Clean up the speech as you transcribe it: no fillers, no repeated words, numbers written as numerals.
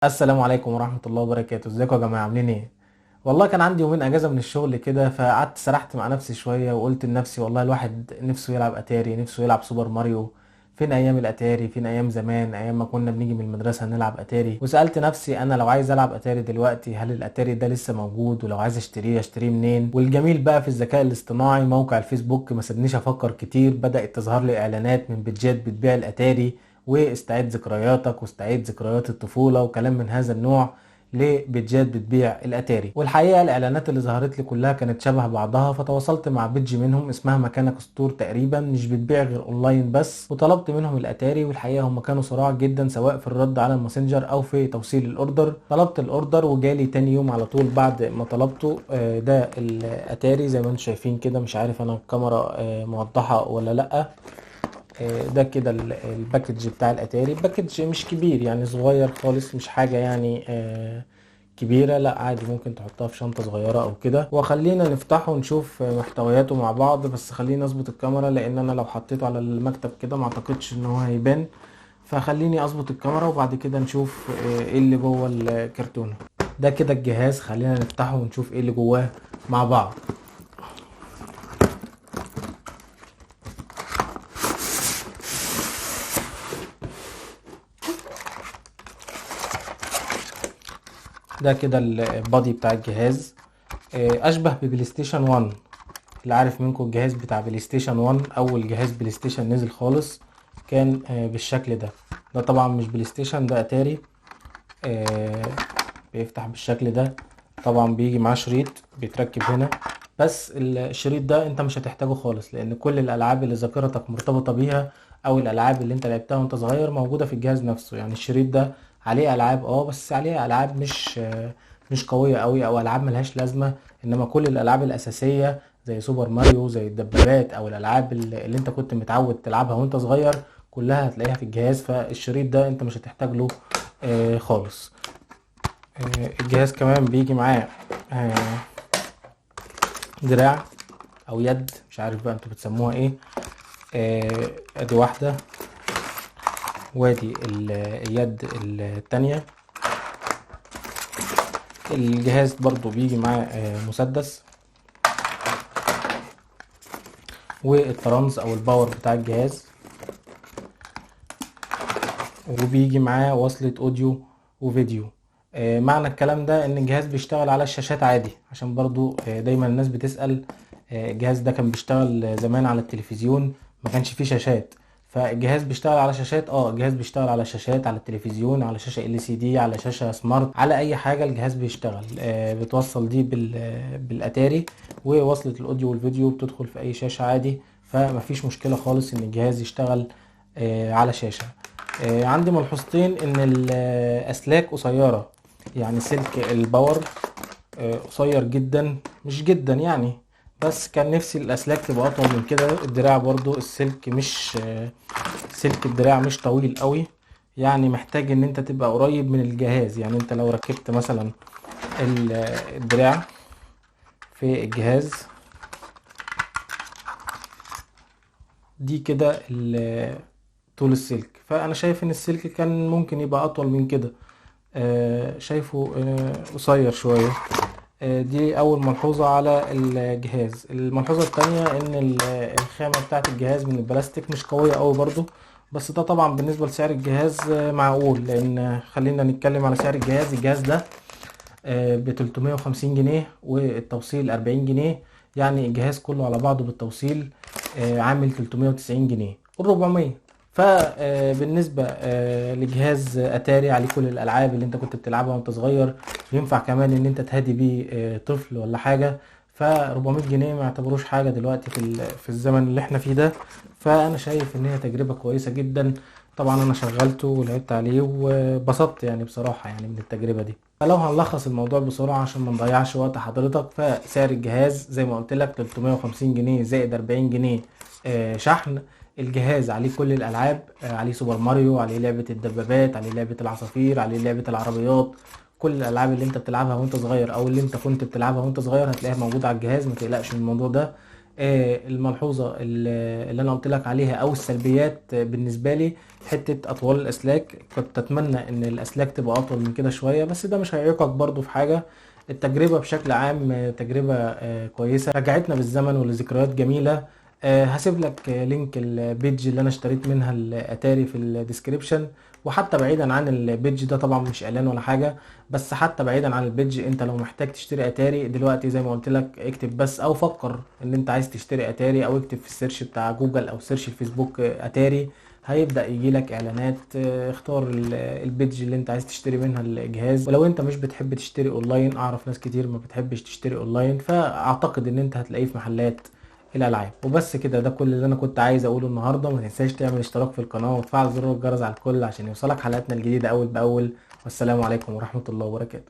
السلام عليكم ورحمة الله وبركاته. ازيكم يا جماعة، عاملين ايه؟ والله كان عندي يومين اجازة من الشغل كده، فقعدت سرحت مع نفسي شوية وقلت لنفسي والله الواحد نفسه يلعب اتاري، نفسه يلعب سوبر ماريو. فين ايام الاتاري؟ فين ايام زمان، ايام ما كنا بنيجي من المدرسة نلعب اتاري؟ وسألت نفسي انا لو عايز العب اتاري دلوقتي هل الاتاري ده لسه موجود؟ ولو عايز اشتريه منين؟ والجميل بقى في الذكاء الاصطناعي موقع الفيسبوك ما سابنيش افكر كتير، بدأت تظهر لي اعلانات من بيتجات بتبيع الاتاري، واستعيد ذكرياتك واستعيد ذكريات الطفولة وكلام من هذا النوع لبيتجات بتبيع الاتاري. والحقيقة الاعلانات اللي ظهرت لي كلها كانت شبه بعضها، فتواصلت مع بيتج منهم اسمها مكانك ستور تقريبا، مش بتبيع غير اونلاين بس، وطلبت منهم الاتاري. والحقيقة هم كانوا صراع جدا سواء في الرد على الماسنجر او في توصيل الاوردر. طلبت الاوردر وجالي تاني يوم على طول بعد ما طلبته. ده الاتاري زي ما انتم شايفين كده، مش عارف انا الكاميرا موضحة ولا لا. ده كده الباكج بتاع الاتاري، باكج مش كبير يعني، صغير خالص، مش حاجة يعني كبيرة، لا عادي ممكن تحطها في شنطة صغيرة او كده. وخلينا نفتحه ونشوف محتوياته مع بعض، بس خليني اظبط الكاميرا لان انا لو حطيته على المكتب كده ما اعتقدش ان هو هيبان، فخليني اظبط الكاميرا وبعد كده نشوف ايه اللي جوه الكرتونة. ده كده الجهاز، خلينا نفتحه ونشوف ايه اللي جواه مع بعض. ده كده البادي بتاع الجهاز، اشبه ببلاي ستيشن 1. اللي عارف منكم الجهاز بتاع بلاي ستيشن 1، اول جهاز بلاي ستيشن نزل خالص كان بالشكل ده. ده طبعا مش بلاي ستيشن، ده اتاري. آه، بيفتح بالشكل ده. طبعا بيجي معاه شريط بيتركب هنا، بس الشريط ده انت مش هتحتاجه خالص لان كل الالعاب اللي ذاكرتك مرتبطة بيها او الالعاب اللي انت لعبتها وانت صغير موجودة في الجهاز نفسه. يعني الشريط ده عليه العاب بس عليه العاب مش قوية قوي او العاب ملهاش لازمة، انما كل الالعاب الاساسية زي سوبر ماريو، زي الدبابات، او الالعاب اللي انت كنت متعود تلعبها وانت صغير كلها هتلاقيها في الجهاز. فالشريط ده انت مش هتحتاج له خالص. الجهاز كمان بيجي معاه آه، دراع او يد، مش عارف بقى انتوا بتسموها ايه. ادي واحدة وادي اليد التانية. الجهاز برضو بيجي معاه مسدس والترانز او الباور بتاع الجهاز، وبيجي معاه وصلة اوديو وفيديو. معنى الكلام ده ان الجهاز بيشتغل على الشاشات عادي، عشان برضو دايما الناس بتسأل. الجهاز ده كان بيشتغل زمان على التلفزيون، ما كانش فيه شاشات، فالجهاز بيشتغل على شاشات. الجهاز بيشتغل على شاشات، على التلفزيون، على شاشة LCD، على شاشة سمارت، على اي حاجة الجهاز بيشتغل. بتوصل دي بالاتاري، ووصلة الاوديو والفيديو بتدخل في اي شاشة عادي، فمفيش مشكلة خالص ان الجهاز يشتغل على شاشة. عندي ملحوظتين ان الاسلاك قصيرة، يعني سلك الباور قصير جدا، مش جدا يعني، بس كان نفسي الاسلاك تبقى اطول من كده. الدراع برضو السلك مش سلك الدراع مش طويل قوي، يعني محتاج ان انت تبقى قريب من الجهاز. يعني انت لو ركبت مثلا الدراع في الجهاز دي كده طول السلك، فانا شايف ان السلك كان ممكن يبقى اطول من كده. شايفه قصير شوية. دي اول ملحوظة على الجهاز. الملحوظة التانية ان الخامة بتاعت الجهاز من البلاستيك مش قوية قوي برضو، بس ده طبعا بالنسبة لسعر الجهاز معقول. لان خلينا نتكلم على سعر الجهاز. الجهاز ده ب 350 جنيه والتوصيل 40 جنيه، يعني الجهاز كله على بعضه بالتوصيل عامل 390 جنيه ال400. فبالنسبة لجهاز اتاري عليه كل الالعاب اللي انت كنت بتلعبها وانت صغير، ينفع كمان ان انت تهدي بيه طفل ولا حاجة، ف 400 جنيه ما يعتبروش حاجة دلوقتي في الزمن اللي احنا فيه ده. فانا شايف ان هي تجربة كويسة جدا. طبعا انا شغلته ولعبت عليه وبسطت يعني بصراحة يعني من التجربة دي. فلو هنلخص الموضوع بسرعة عشان ما نضيعش وقت حضرتك، فسعر الجهاز زي ما قلت لك 350 جنيه زائد 40 جنيه شحن. الجهاز عليه كل الالعاب، عليه سوبر ماريو، عليه لعبة الدبابات، عليه لعبة العصافير، عليه لعبة العربيات. كل الالعاب اللي انت بتلعبها وانت صغير او اللي انت كنت بتلعبها وانت صغير هتلاقيها موجودة على الجهاز، ما تقلقش من الموضوع ده. الملحوظة اللي انا قلت لك عليها او السلبيات بالنسبة لي، حتة اطوال الاسلاك. كنت اتمنى ان الاسلاك تبقى اطول من كده شوية، بس ده مش هيعيقك برضو في حاجة. التجربة بشكل عام تجربة كويسة، رجعتنا بالزمن ولذكريات جميلة. هسيب لك لينك البيج اللي انا اشتريت منها الاتاري في الديسكريبشن. وحتى بعيدا عن البيج ده، طبعا مش اعلان ولا حاجة، بس حتى بعيدا عن البيج، انت لو محتاج تشتري اتاري دلوقتي زي ما قلت لك، اكتب بس او فكر ان انت عايز تشتري اتاري، او اكتب في السيرش بتاع جوجل او سيرش الفيسبوك اتاري، هيبدأ يجي لك اعلانات. اختار البيج اللي انت عايز تشتري منها الجهاز. ولو انت مش بتحب تشتري اونلاين، اعرف ناس كتير ما بتحبش تشتري اونلاين، فاعتقد ان انت هتلاقيه في محلات الالعاب. وبس كده، ده كل اللي انا كنت عايز اقوله النهارده. ما تنساش تعمل اشتراك في القناه وتفعل زر الجرس على الكل عشان يوصلك حلقاتنا الجديده اول باول. والسلام عليكم ورحمه الله وبركاته.